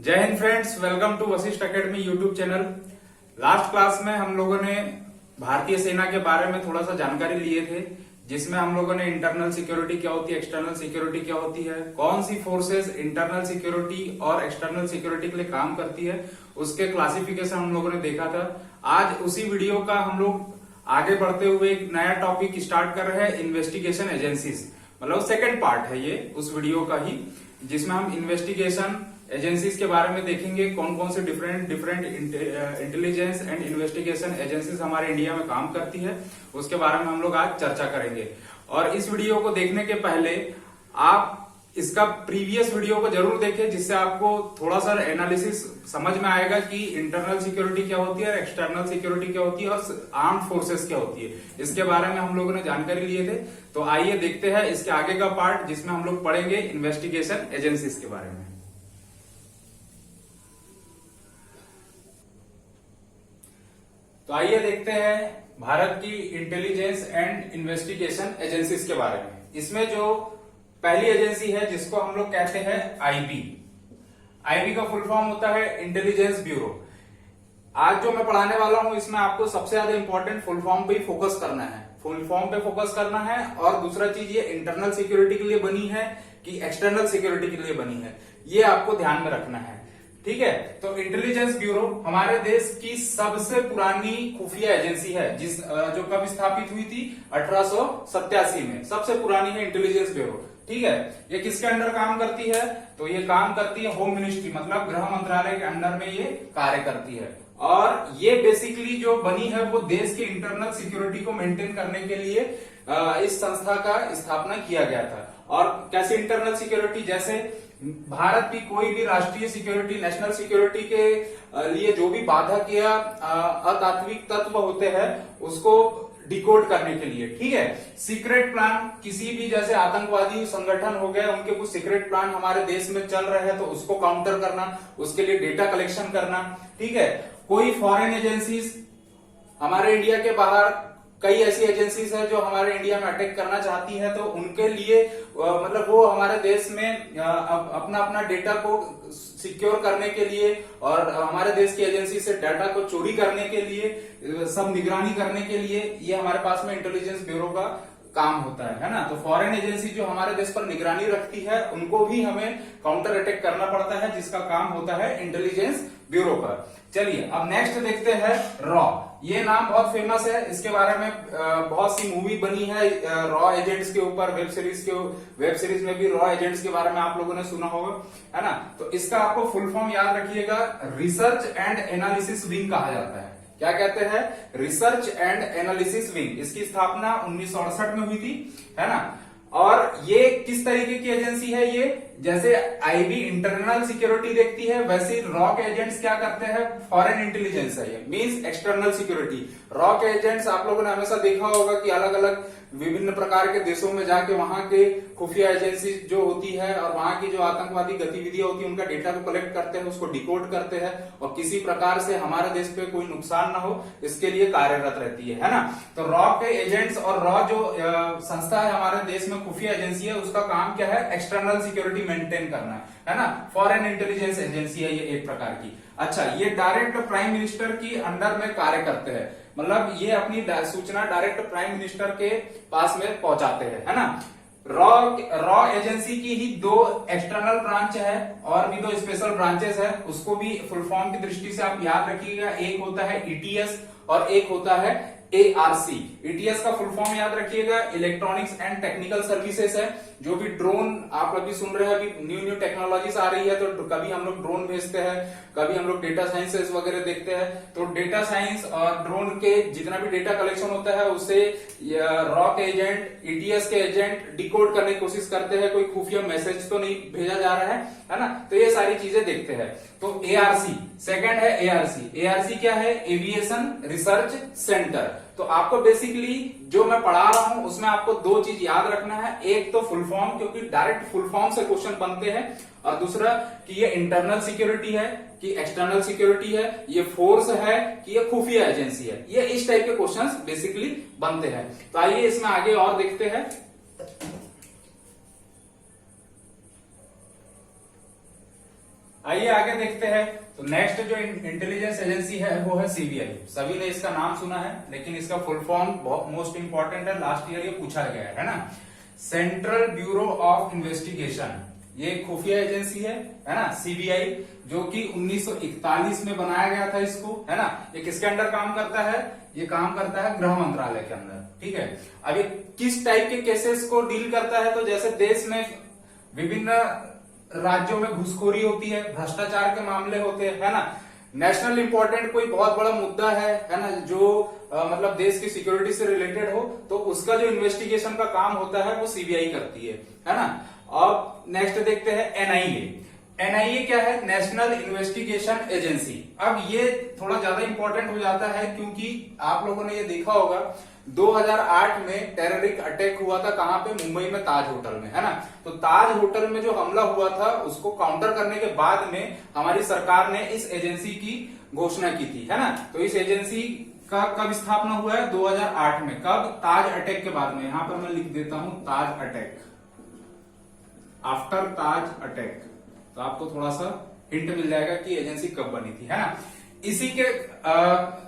जय हिंद friends, welcome to Vashishtha Academy YouTube channel. Last class में हम लोगों ने भारतीय सेना के बारे में थोड़ा सा जानकारी लिए थे, जिसमें हम लोगों ने इंटरनल सिक्योरिटी क्या होती है, एक्सटर्नल सिक्योरिटी क्या होती है, कौन सी फोर्सेस इंटरनल सिक्योरिटी और एक्सटर्नल सिक्योरिटी के लिए काम करती है, उसके क्लासिफिकेशन हम लोगों ने देखा था। आज उसी वीडियो का हम लोग आगे बढ़ते हुए एक नया टॉपिक स्टार्ट कर रहे हैं, इन्वेस्टिगेशन एजेंसीज। मतलब सेकेंड पार्ट है ये उस वीडियो का ही, जिसमें हम इन्वेस्टिगेशन एजेंसीज के बारे में देखेंगे। कौन कौन से different intelligence and investigation agencies हमारे इंडिया में काम करती है, उसके बारे में हम लोग आज चर्चा करेंगे। और इस वीडियो को देखने के पहले आप इसका प्रीवियस वीडियो को जरूर देखें, जिससे आपको थोड़ा सा एनालिसिस समझ में आएगा कि इंटरनल सिक्योरिटी क्या होती है, एक्सटर्नल सिक्योरिटी क्या होती है और आर्म्ड फोर्सेस क्या होती है। इसके बारे में हम लोगों ने जानकारी लिए थे। तो आइए देखते हैं इसके आगे का पार्ट, जिसमें हम लोग पढ़ेंगे इन्वेस्टिगेशन एजेंसीज के बारे में। तो आइए देखते हैं भारत की इंटेलिजेंस एंड इन्वेस्टिगेशन एजेंसीज के बारे में। इसमें जो पहली एजेंसी है, जिसको हम लोग कहते हैं आईबी। आईबी का फुल फॉर्म होता है इंटेलिजेंस ब्यूरो। आज जो मैं पढ़ाने वाला हूं, इसमें आपको सबसे ज्यादा इंपॉर्टेंट फुल फॉर्म पे ही फोकस करना है। फुल फॉर्म पे फोकस करना है। और दूसरा चीज, ये इंटरनल सिक्योरिटी के लिए बनी है कि एक्सटर्नल सिक्योरिटी के लिए बनी है, ये आपको ध्यान में रखना है। ठीक है। तो इंटेलिजेंस ब्यूरो हमारे देश की सबसे पुरानी खुफिया एजेंसी है, जो कब स्थापित हुई थी, 1887 में। सबसे पुरानी है इंटेलिजेंस ब्यूरो। ठीक है। ये किसके अंडर काम करती है? तो ये काम करती है होम मिनिस्ट्री, मतलब गृह मंत्रालय के अंडर में ये कार्य करती है। और ये बेसिकली जो बनी है, वो देश के इंटरनल सिक्योरिटी को मेंटेन करने के लिए इस संस्था का स्थापना किया गया था। और कैसे इंटरनल सिक्योरिटी, जैसे भारत की कोई भी राष्ट्रीय सिक्योरिटी, नेशनल सिक्योरिटी के लिए जो भी बाधक या अतात्विक तत्व होते हैं, उसको डिकोड करने के लिए। ठीक है। सीक्रेट प्लान, किसी भी जैसे आतंकवादी संगठन हो गए, उनके कुछ सीक्रेट प्लान हमारे देश में चल रहे हैं, तो उसको काउंटर करना, उसके लिए डेटा कलेक्शन करना। ठीक है। कोई फॉरेन एजेंसीज, हमारे इंडिया के बाहर कई ऐसी एजेंसीज है जो हमारे इंडिया में अटैक करना चाहती है, तो उनके लिए मतलब वो हमारे देश में अपना अपना डेटा को सिक्योर करने के लिए और हमारे देश की एजेंसी से डाटा को चोरी करने के लिए, सब निगरानी करने के लिए, ये हमारे पास में इंटेलिजेंस ब्यूरो का काम होता है ना। तो फॉरेन एजेंसी जो हमारे देश पर निगरानी रखती है, उनको भी हमें काउंटर अटैक करना पड़ता है, जिसका काम होता है इंटेलिजेंस ब्यूरो का। चलिए अब नेक्स्ट देखते हैं रॉ। ये नाम बहुत फेमस है, इसके बारे में बहुत सी मूवी बनी है रॉ एजेंट्स के ऊपर, वेब सीरीज में भी रॉ एजेंट्स के बारे में आप लोगों ने सुना होगा, है ना। तो इसका आपको फुल फॉर्म याद रखिएगा, रिसर्च एंड एनालिसिस विंग कहा जाता है। क्या कहते हैं? Research and analysis wing. इसकी स्थापना 1968 में हुई थी, है ना। और ये किस तरीके की एजेंसी है? ये जैसे आईबी इंटरनल सिक्योरिटी देखती है, वैसे रॉ के एजेंट्स क्या करते हैं? फॉरेन इंटेलिजेंस है ये, मींस एक्सटर्नल सिक्योरिटी। रॉ के एजेंट्स आप लोगों ने हमेशा देखा होगा कि अलग अलग विभिन्न प्रकार के देशों में जाके वहां के खुफिया एजेंसी जो होती है और वहां की जो आतंकवादी गतिविधियां होती है, उनका डेटा को कलेक्ट करते हैं, उसको डिकोड करते हैं और किसी प्रकार से हमारे देश पे कोई नुकसान ना हो, इसके लिए कार्यरत रहती है ना। तो रॉ के एजेंट्स और रॉ जो संस्था है हमारे देश में, खुफिया एजेंसी है, उसका काम क्या है? एक्सटर्नल सिक्योरिटी मेंटेन करना, है ना। फॉरेन इंटेलिजेंस एजेंसी है ये एक प्रकार की। अच्छा, ये डायरेक्ट प्राइम मिनिस्टर की अंडर में कार्य करते हैं, मतलब ये अपनी सूचना डायरेक्ट प्राइम मिनिस्टर के पास में पहुंचाते हैं, है ना। रॉ एजेंसी की ही दो एक्सटर्नल ब्रांच है और भी दो स्पेशल ब्रांचेस है, उसको भी फुल फॉर्म की दृष्टि से आप याद रखिएगा। एक होता है ईटीएस और एक होता है एआरसी। ईटीएस का फुल फॉर्म याद रखिएगा, इलेक्ट्रॉनिक्स एंड टेक्निकल सर्विसेज है। जो भी ड्रोन आप अभी सुन रहे हैं, अभी न्यू टेक्नोलॉजीज आ रही है, तो कभी हम लोग ड्रोन भेजते हैं, कभी हम लोग डेटा साइंसेस वगैरह देखते हैं। तो डेटा साइंस और ड्रोन के जितना भी डेटा कलेक्शन होता है, उसे रॉ के एजेंट, ईटीएस के एजेंट डिकोड करने की कोशिश करते हैं, कोई खुफिया मैसेज तो नहीं भेजा जा रहा है ना। तो ये सारी चीजें देखते हैं। तो एआरसी सेकंड है। एआरसी एआरसी क्या है? Aviation research centre. तो आपको बेसिकली जो मैं पढ़ा रहा हूं, उसमें आपको दो चीज याद रखना है। एक तो फुल फॉर्म, क्योंकि डायरेक्ट फुल फॉर्म से क्वेश्चन बनते हैं, और दूसरा कि ये इंटरनल सिक्योरिटी है कि एक्सटर्नल सिक्योरिटी है, ये फोर्स है कि ये खुफिया एजेंसी है। ये इस टाइप के क्वेश्चंस बेसिकली बनते हैं। तो आइए इसमें आगे और देखते हैं। आइए आगे देखते हैं। तो नेक्स्ट जो इंटेलिजेंस एजेंसी है वो है सीबीआई। सभी ने इसका नाम सुना है, लेकिन इसका फुल फॉर्म बहुत मोस्ट इंपॉर्टेंट है, लास्ट ईयर ये पूछा गया है ना। सेंट्रल ब्यूरो ऑफ इन्वेस्टिगेशन, ये एक खुफिया एजेंसी है ना, सीबीआई, जो कि 1941 में बनाया गया था इसको, है ना। ये किसके अंडर काम करता है? ये काम करता है गृह मंत्रालय के अंदर, ठीक है। अब ये किस टाइप के केसेस को डील करता है? तो जैसे देश में विभिन्न राज्यों में घुसखोरी होती है, भ्रष्टाचार के मामले होते हैं, है ना। नेशनल इंपॉर्टेंट कोई बहुत बड़ा मुद्दा है ना, जो मतलब देश की सिक्योरिटी से रिलेटेड हो, तो उसका जो इन्वेस्टिगेशन का काम होता है वो सीबीआई करती है ना। अब नेक्स्ट देखते हैं एनआईए। एनआईए क्या है? National investigation agency. अब ये थोड़ा ज्यादा इंपॉर्टेंट हो जाता है, क्योंकि आप लोगों ने ये देखा होगा 2008 में टेररिस्ट अटैक हुआ था, कहां पे? मुंबई में ताज होटल में, है ना। तो ताज होटल में जो हमला हुआ था उसको काउंटर करने के बाद में हमारी सरकार ने इस एजेंसी की घोषणा की थी, है ना। तो इस एजेंसी का कब स्थापना हुआ है? 2008 में। कब? ताज अटैक के बाद में। यहां पर मैं लिख देता हूं ताज अटैक, आफ्टर ताज अटैक, तो आपको थोड़ा सा हिंट मिल जाएगा कि एजेंसी कब बनी थी, है ना। इसी के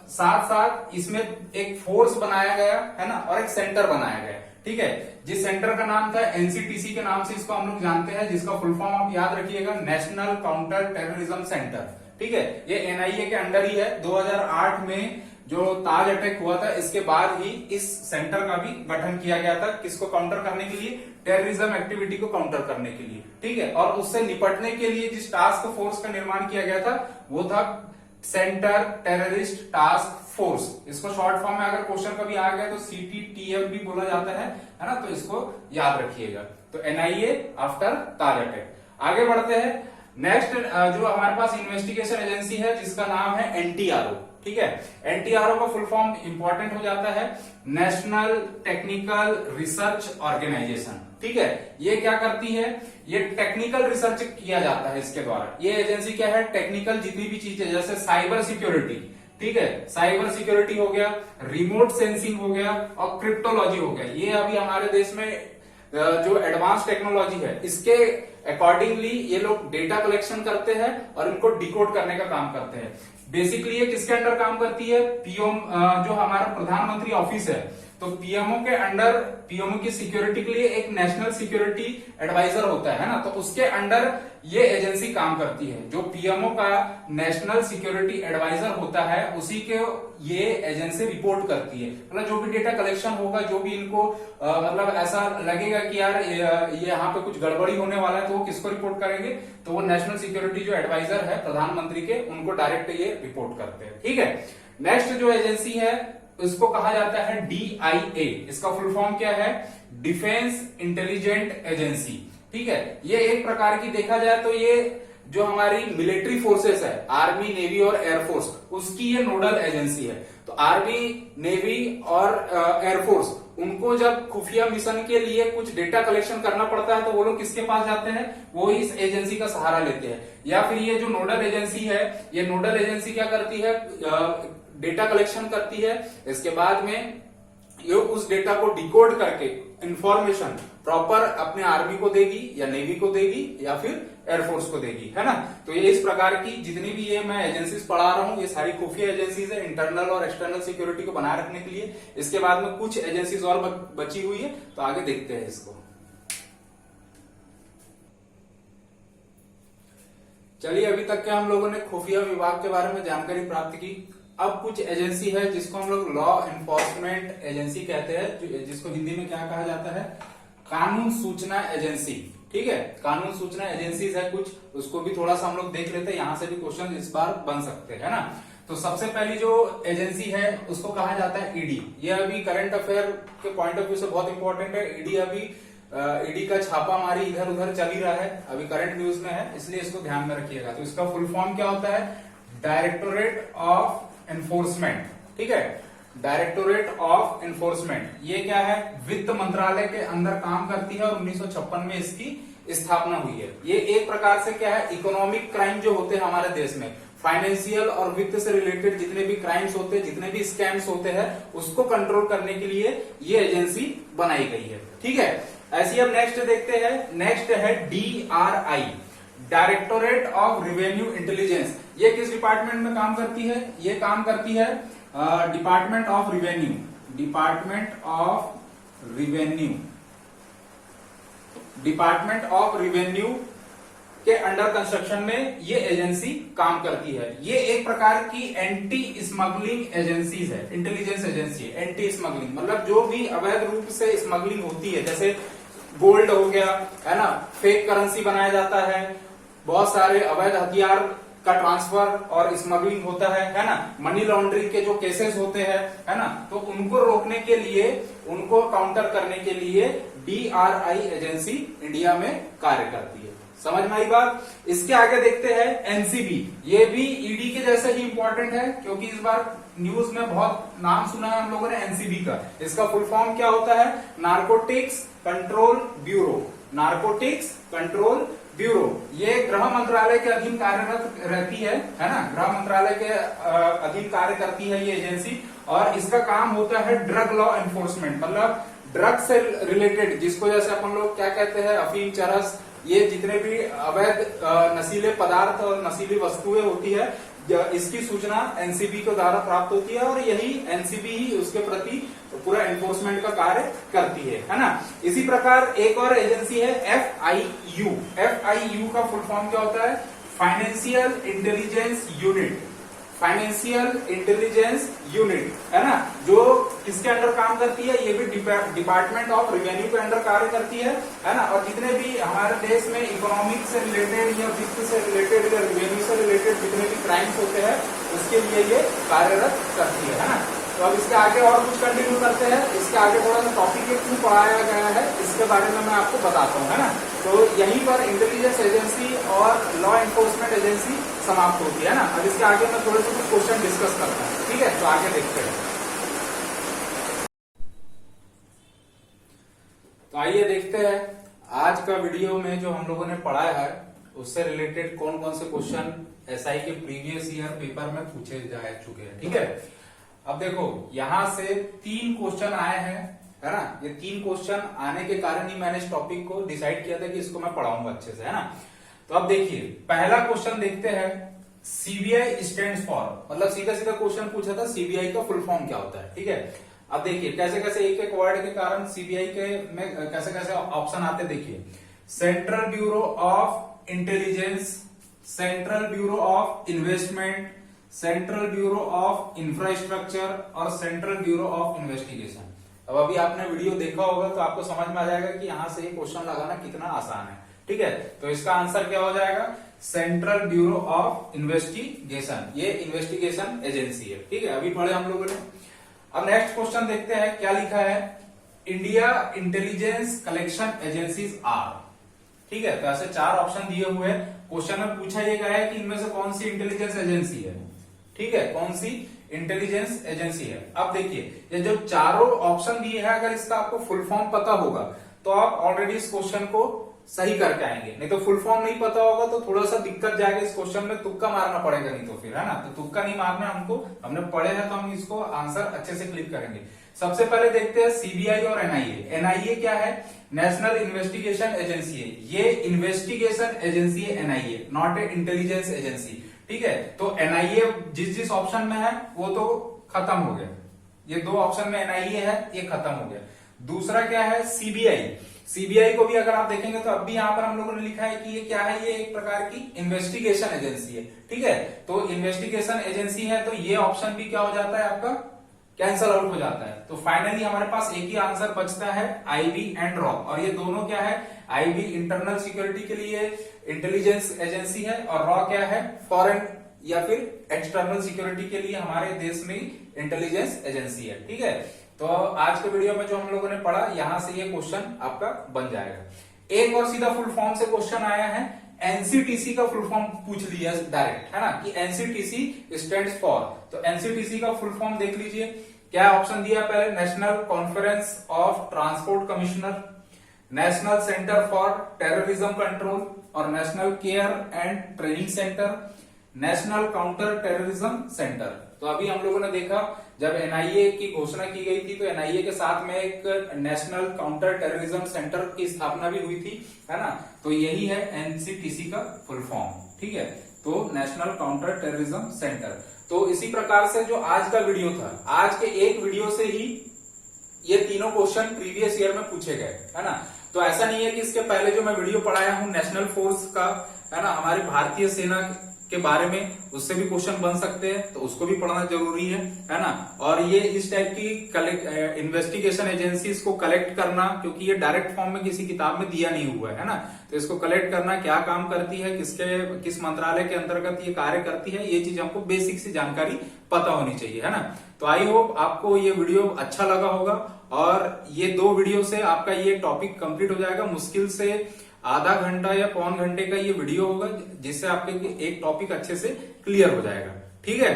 साथ साथ इसमें एक फोर्स बनाया गया, है ना, और एक सेंटर बनाया गया, ठीक है। जिस सेंटर का नाम था एनसीटीसी के नाम से इसको हम लोग जानते हैं, जिसका फुल फॉर्म आप याद रखिएगा, नेशनल काउंटर टेररिज्म सेंटर, ठीक है। ये एनआईए के अंडर ही है। 2008 में जो ताज अटैक हुआ था, इसके बाद ही इस सेंटर का भी गठन किया गया था। किसको काउंटर करने के लिए? टेररिज्म एक्टिविटी को काउंटर करने के लिए, ठीक है। और उससे निपटने के लिए जिस टास्क फोर्स का निर्माण किया गया था वो था सेंटर टेररिस्ट टास्क फोर्स। इसको शॉर्ट फॉर्म में अगर क्वेश्चन कभी आ गया तो CTTF भी बोला जाता है ना, तो इसको याद रखिएगा। तो एनआईए आफ्टर ताज अटैक। आगे बढ़ते हैं। नेक्स्ट जो हमारे पास इन्वेस्टिगेशन एजेंसी है जिसका नाम है एनटीआरओ, ठीक है। एनटीआरओ का फुल फॉर्म इंपॉर्टेंट हो जाता है नेशनल टेक्निकल रिसर्च ऑर्गेनाइजेशन, ठीक है। ये क्या करती है? ये टेक्निकल रिसर्च किया जाता है इसके द्वारा। ये एजेंसी क्या है? टेक्निकल जितनी भी चीजें, जैसे साइबर सिक्योरिटी, ठीक है, साइबर सिक्योरिटी हो गया, रिमोट सेंसिंग हो गया और क्रिप्टोलॉजी हो गया। ये अभी हमारे देश में जो एडवांस टेक्नोलॉजी है, इसके अकॉर्डिंगली ये लोग डेटा कलेक्शन करते हैं और इनको डिकोड करने का काम करते हैं। बेसिकली ये किसके अंडर काम करती है? पीएम, जो हमारा प्रधानमंत्री ऑफिस है, तो पीएमओ के अंडर, पीएमओ की सिक्योरिटी के लिए एक नेशनल सिक्योरिटी एडवाइजर होता है ना, तो उसके अंडर ये एजेंसी काम करती है। जो पीएमओ का नेशनल सिक्योरिटी एडवाइजर होता है, उसी के ये एजेंसी रिपोर्ट करती है। मतलब जो भी डेटा कलेक्शन होगा, जो भी इनको मतलब ऐसा लगेगा कि यार ये यहाँ पे कुछ गड़बड़ी होने वाला है, तो वो किसको रिपोर्ट करेंगे? तो वो नेशनल सिक्योरिटी जो एडवाइजर है प्रधानमंत्री के, उनको डायरेक्ट ये रिपोर्ट करते हैं, ठीक है। नेक्स्ट जो एजेंसी है इसको कहा जाता है DIA। इसका फुल फॉर्म क्या है? डिफेंस इंटेलिजेंट एजेंसी, ठीक है। ये एक प्रकार की देखा जाए तो ये जो हमारी मिलिट्री फोर्सेस है, आर्मी, नेवी और एयरफोर्स, उसकी ये नोडल एजेंसी है। तो आर्मी, नेवी और एयरफोर्स, उनको जब खुफिया मिशन के लिए कुछ डेटा कलेक्शन करना पड़ता है तो वो लोग किसके पास जाते हैं? वो इस एजेंसी का सहारा लेते हैं। या फिर ये जो नोडल एजेंसी है, ये नोडल एजेंसी क्या करती है? डेटा कलेक्शन करती है। इसके बाद में ये उस डेटा को डिकोड करके इंफॉर्मेशन प्रॉपर अपने आर्मी को देगी या नेवी को देगी या फिर एयरफोर्स को देगी, है ना। तो ये इस प्रकार की जितनी भी ये मैं एजेंसीज पढ़ा रहा हूं, ये सारी खुफिया एजेंसीज है इंटरनल और एक्सटर्नल सिक्योरिटी को बनाए रखने के लिए। इसके बाद में कुछ एजेंसीज और बची हुई है, तो आगे देखते हैं इसको। चलिए, अभी तक के हम लोगों ने खुफिया विभाग के बारे में जानकारी प्राप्त की। अब कुछ एजेंसी है जिसको हम लोग लॉ एनफोर्समेंट एजेंसी कहते हैं, जिसको हिंदी में क्या कहा जाता है? कानून सूचना एजेंसी, ठीक है। कानून सूचना एजेंसीज है कुछ, उसको भी थोड़ा सा हम लोग देख लेते हैं। यहां से भी क्वेश्चन इस बार बन सकते हैं, है ना। तो सबसे पहली जो एजेंसी है उसको कहा जाता है ईडी। ये अभी करंट अफेयर के पॉइंट ऑफ व्यू से बहुत इंपॉर्टेंट है। ईडी अभी ईडी का छापामारी इधर उधर चल ही रहा है, अभी करंट न्यूज में है, इसलिए इसको ध्यान में रखिएगा। तो इसका फुल फॉर्म क्या होता है? डायरेक्टोरेट ऑफ एनफोर्समेंट, ठीक है। डायरेक्टोरेट ऑफ एनफोर्समेंट ये क्या है? वित्त मंत्रालय के अंदर काम करती है और 1956 में इसकी स्थापना हुई है। ये एक प्रकार से क्या है? इकोनॉमिक क्राइम जो होते हैं हमारे देश में, फाइनेंशियल और वित्त से रिलेटेड जितने भी क्राइम्स होते हैं, जितने भी स्कैम्स होते हैं, उसको कंट्रोल करने के लिए ये एजेंसी बनाई गई है, ठीक है। ऐसी अब नेक्स्ट देखते हैं। नेक्स्ट है DRI। Directorate of revenue intelligence. ये किस डिपार्टमेंट में काम करती है? ये काम करती है department of revenue, department of revenue, department of revenue के अंडर कंस्ट्रक्शन में ये एजेंसी काम करती है। ये एक प्रकार की एंटी स्मगलिंग एजेंसीज है, इंटेलिजेंस एजेंसी है। एंटी स्मगलिंग मतलब जो भी अवैध रूप से स्मगलिंग होती है, जैसे गोल्ड हो गया, है ना, फेक करेंसी बनाया जाता है, बहुत सारे अवैध हथियार का ट्रांसफर और स्मगलिंग होता है ना, मनी लॉन्ड्रिंग के जो केसेस होते हैं, है ना, तो उनको रोकने के लिए, उनको काउंटर करने के लिए DRI एजेंसी इंडिया में कार्य करती है। समझ में आई बात? इसके आगे देखते हैं NCB। ये भी ED के जैसे ही इंपॉर्टेंट है, क्योंकि इस बार न्यूज में बहुत नाम सुना है हम लोगों ने NCB का। इसका फुल फॉर्म क्या होता है? Narcotics control bureau, narcotics control bureau. ये गृह मंत्रालय के अधीन कार्यरत रहती है ना, गृह मंत्रालय के अधीन कार्य करती है ये एजेंसी। और इसका काम होता है ड्रग लॉ एनफोर्समेंट, मतलब ड्रग से रिलेटेड, जिसको जैसे अपन लोग क्या कहते हैं, अफीम, चरस, ये जितने भी अवैध नशीले पदार्थ और नशीली वस्तुएं होती है, इसकी सूचना NCB के द्वारा प्राप्त होती है और यही NCB ही उसके प्रति पूरा एनफोर्समेंट का कार्य करती है ना। इसी प्रकार एक और एजेंसी है FIU। FIU का फुल फॉर्म क्या होता है? Financial intelligence unit, financial intelligence unit, है ना, जो किसके अंडर काम करती है? ये भी डिपार्टमेंट ऑफ रिवेन्यू के अंडर कार्य करती है ना। और जितने भी हमारे देश में इकोनॉमिक से रिलेटेड या वित्त से रिलेटेड या रिवेन्यू से रिलेटेड जितने भी क्राइम्स होते हैं, उसके लिए ये कार्यरत करती है ना। तो अब इसके आगे और कुछ कंटिन्यू करते हैं। इसके आगे थोड़ा सा टॉपिक क्यों पढ़ाया गया है, इसके बारे में मैं आपको बताता हूँ, है ना। तो यहीं पर इंटेलिजेंस एजेंसी और लॉ एनफोर्समेंट एजेंसी समाप्त होती है ना। अब इसके आगे मैं थोड़े से कुछ क्वेश्चन डिस्कस करता हूँ, ठीक है। तो आगे देखते हैं। तो आइए देखते हैं आज का वीडियो में जो हम लोगों ने पढ़ा है उससे रिलेटेड कौन कौन से क्वेश्चन SI के प्रीवियस ईयर पेपर में पूछे जा चुके हैं, ठीक है। अब देखो यहां से 3 क्वेश्चन आए हैं, है ना। ये 3 क्वेश्चन आने के कारण ही मैंने इस टॉपिक को डिसाइड किया था कि इसको मैं पढ़ाऊंगा अच्छे से, है ना। तो अब देखिए पहला क्वेश्चन देखते हैं। CBI स्टैंड्स फॉर, मतलब सीधा सीधा क्वेश्चन पूछा था CBI का फुल फॉर्म क्या होता है, ठीक है। अब देखिए कैसे कैसे एक एक वर्ड के कारण CBI के में कैसे कैसे ऑप्शन आते, देखिए central bureau of intelligence, central bureau of investment, central bureau of infrastructure और सेंट्रल ब्यूरो ऑफ इन्वेस्टिगेशन। अब अभी आपने वीडियो देखा होगा तो आपको समझ में आ जाएगा कि यहां से ये क्वेश्चन लगाना कितना आसान है, ठीक है। तो इसका आंसर क्या हो जाएगा? Central bureau of investigation. ये इन्वेस्टिगेशन एजेंसी है, ठीक है, अभी पढ़े हम लोगों ने। अब नेक्स्ट क्वेश्चन देखते हैं क्या लिखा है। India intelligence collection agencies are, ठीक है। तो ऐसे 4 ऑप्शन दिए हुए हैं। क्वेश्चन में पूछा ये गया है कि इनमें से कौन सी इंटेलिजेंस एजेंसी है, ठीक है, कौन सी इंटेलिजेंस एजेंसी है। अब देखिए ये जो चारों ऑप्शन दिए हैं, अगर इसका आपको फुल फॉर्म पता होगा तो आप ऑलरेडी इस क्वेश्चन को सही करके आएंगे। नहीं तो फुल फॉर्म नहीं पता होगा तो थोड़ा सा दिक्कत जाएगा इस क्वेश्चन में, तुक्का मारना पड़ेगा नहीं तो फिर, है ना। तो तुक्का नहीं मारना हमको, हमने पढ़े हैं तो हम इसको आंसर अच्छे से क्लिक करेंगे। सबसे पहले देखते हैं CBI और NIA। NIA क्या है? नेशनल इन्वेस्टिगेशन एजेंसी है। ये इन्वेस्टिगेशन एजेंसी है NIA, not a intelligence agency, ठीक है। तो NIA जिस ऑप्शन में है वो तो खत्म हो गया, ये 2 ऑप्शन में NIA है, ये खत्म हो गया। दूसरा क्या है? CBI। CBI को भी अगर आप देखेंगे तो अब भी यहाँ पर हम लोगों ने लिखा है कि ये क्या है, ये एक प्रकार की इन्वेस्टिगेशन एजेंसी है, ठीक है। तो इन्वेस्टिगेशन एजेंसी है तो ये ऑप्शन भी क्या हो जाता है आपका? कैंसल आउट हो जाता है। तो फाइनली हमारे पास एक ही आंसर बचता है IB एंड रॉ। और ये दोनों क्या है? IB इंटरनल सिक्योरिटी के लिए इंटेलिजेंस एजेंसी है और रॉ क्या है? फॉरेन या फिर एक्सटर्नल सिक्योरिटी के लिए हमारे देश में इंटेलिजेंस एजेंसी है, ठीक है। तो आज के वीडियो में जो हम लोगों ने पढ़ा, यहां से ये क्वेश्चन आपका बन जाएगा। एक और सीधा फुल फॉर्म से क्वेश्चन आया है, NCTC का फुल फॉर्म पूछ लिया डायरेक्ट, है ना, कि NCTC स्टैंड्स फॉर। तो NCTC का फुल फॉर्म देख लीजिए, क्या ऑप्शन दिया पहले? National conference of transport commissioner, national centre for terrorism control और national care and training centre, national counter terrorism centre. तो अभी हम लोगों ने देखा जब एनआईए की घोषणा की गई थी तो एनआईए के साथ में एक नेशनल काउंटर टेररिज्म सेंटर की स्थापना भी हुई थी, है ना। तो यही है एनसीटीसी का फुल फॉर्म, ठीक है। तो नेशनल काउंटर टेररिज्म सेंटर। तो इसी प्रकार से जो आज का वीडियो था, आज के एक वीडियो से ही ये तीनों क्वेश्चन प्रीवियस ईयर में पूछे गए, है ना। तो ऐसा नहीं है कि इसके पहले जो मैं वीडियो पढ़ाया हूं नेशनल फोर्स का, है ना, हमारी भारतीय सेना के बारे में, उससे भी क्वेश्चन बन सकते हैं, तो उसको भी पढ़ना जरूरी है ना। और ये इस टाइप की इन्वेस्टिगेशन एजेंसीज को कलेक्ट करना, क्योंकि ये डायरेक्ट फॉर्म में किसी किताब में दिया नहीं हुआ है ना, तो इसको कलेक्ट करना, क्या काम करती है, किस मंत्रालय के अंतर्गत ये कार्य करती है, ये चीज हमको बेसिक सी जानकारी पता होनी चाहिए, है ना। तो आई होप आपको ये वीडियो अच्छा लगा होगा और ये 2 वीडियो से आपका ये टॉपिक कंप्लीट हो जाएगा। मुश्किल से आधा घंटा या पौन घंटे का ये वीडियो होगा, जिससे आपके एक टॉपिक अच्छे से क्लियर हो जाएगा, ठीक है।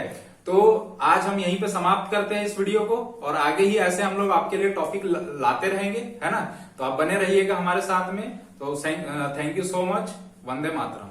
तो आज हम यहीं पे समाप्त करते हैं इस वीडियो को, और आगे ही ऐसे हम लोग आपके लिए टॉपिक लाते रहेंगे, है ना। तो आप बने रहिएगा हमारे साथ में। तो thank you so much. Vande Mataram.